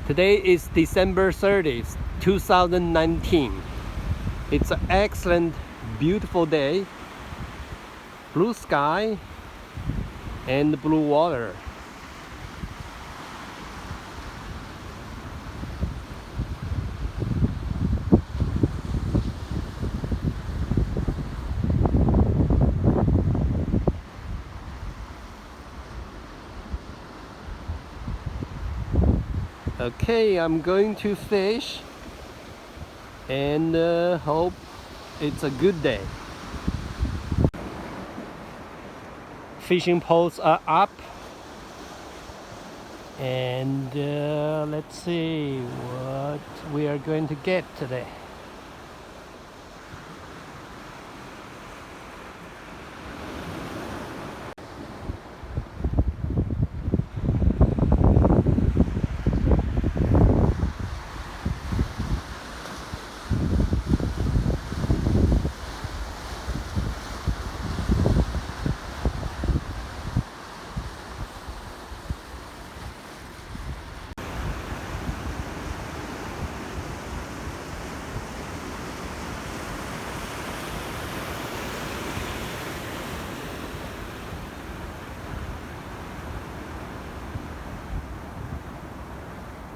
Today is December 30th, 2019. It's an excellent, beautiful day. Blue sky and blue water. Okay, I'm going to fish and hope it's a good day. Fishing poles are up, and let's see what we are going to get today.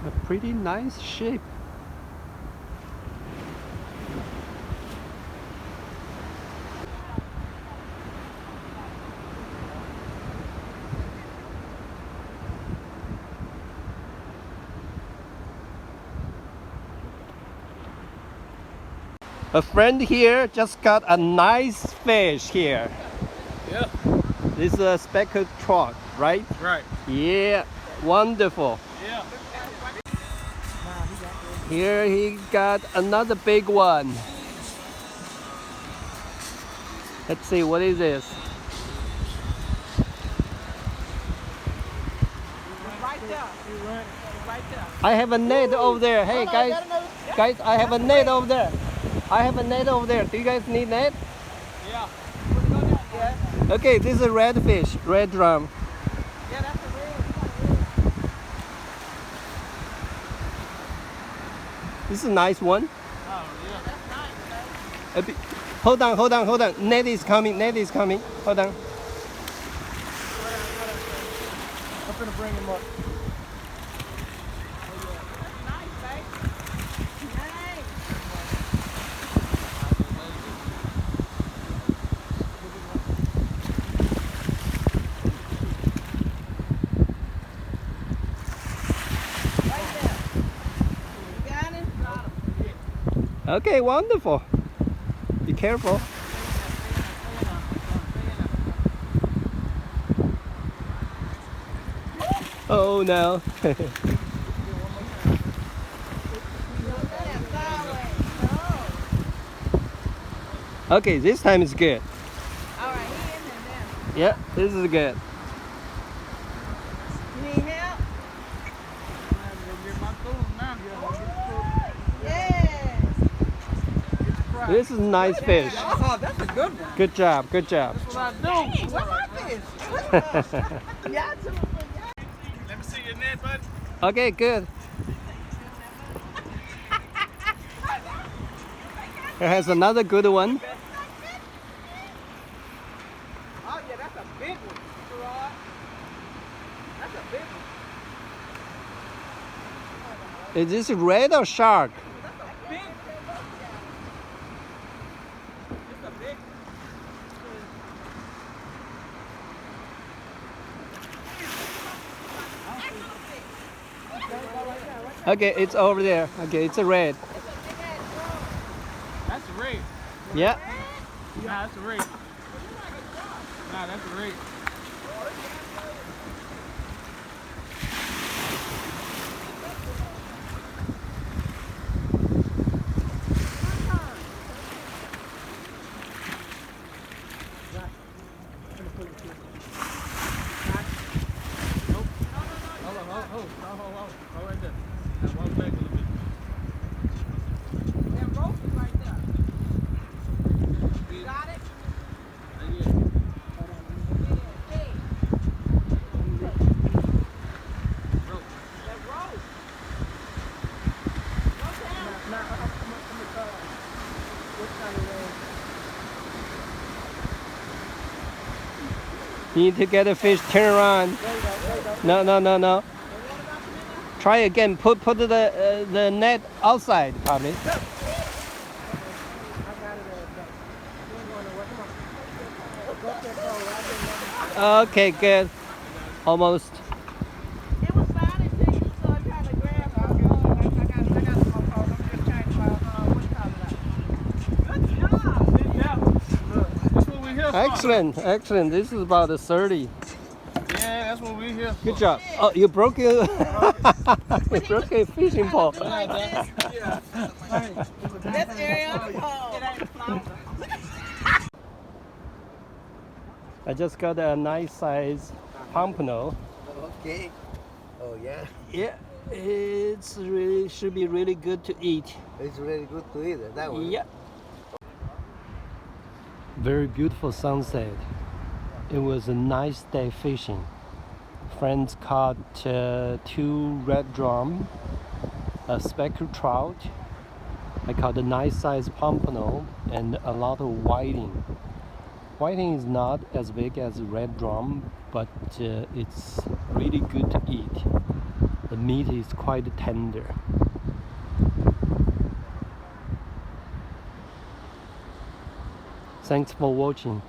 A pretty nice shape. A friend here just got a nice fish here. Yeah. This is a speckled trout, right? Right. Yeah, wonderful. Yeah. Here he got another big one. Let's see, what is this? Right there. Right there. I have a net over there. Hey guys, I have a net over there. I have a net over there. Do you guys need net? Yeah. Yeah. Okay, this is a red fish, red drum. Yeah, that's a red. This is a nice one. Oh, yeah. That's nice, man. Hold on. Net is coming. Hold on. I'm gonna bring him up. That's nice, babe. Nice. Right there. You got it? Got him. Okay, wonderful. Be careful. Oh no. Okay, this time is good. All right, he in there now. Yeah, this is good. You need help? Yes. This is a nice fish. Oh, that's a good one. Good job. What I do? Hey, where my fish? Yeah, Let me see your net, bud. Okay, good. Here has another good one. oh yeah, that's a big one, Gerard. That's a big one. Is this red or shark? That's a big one. It's a big one. Okay, it's over there. Okay, it's a red. That's a red. Yeah. Nah, that's a red. Nah, that's a red. Hold right there. Now walk back a little bit. That rope is right there. You got it? Yeah. You need to get a fish, turn around. No, no, no, no. Try again. Put the net outside, probably. Okay, good. Almost. It was sliding to you, so I tried to grab my phone. I got some more phone. I'm just trying to, what do you call it? Good job. That's what we here for. Excellent, excellent. This is about a 30. Yeah, that's what we here for. Good job. Oh, you broke your you broke a fishing pole. That's Ariel's phone. It ain't flounder. I just got a nice size pompano. Okay. Oh yeah, Yeah, it's really should be really good to eat. it's really good to eat that one. Yeah. Very beautiful sunset. It was a nice day fishing. Friends caught 2 red drum, a speckled trout. I caught a nice size pompano and a lot of whiting. Whiting is not as big as red drum, but it's really good to eat. The meat is quite tender. Thanks for watching.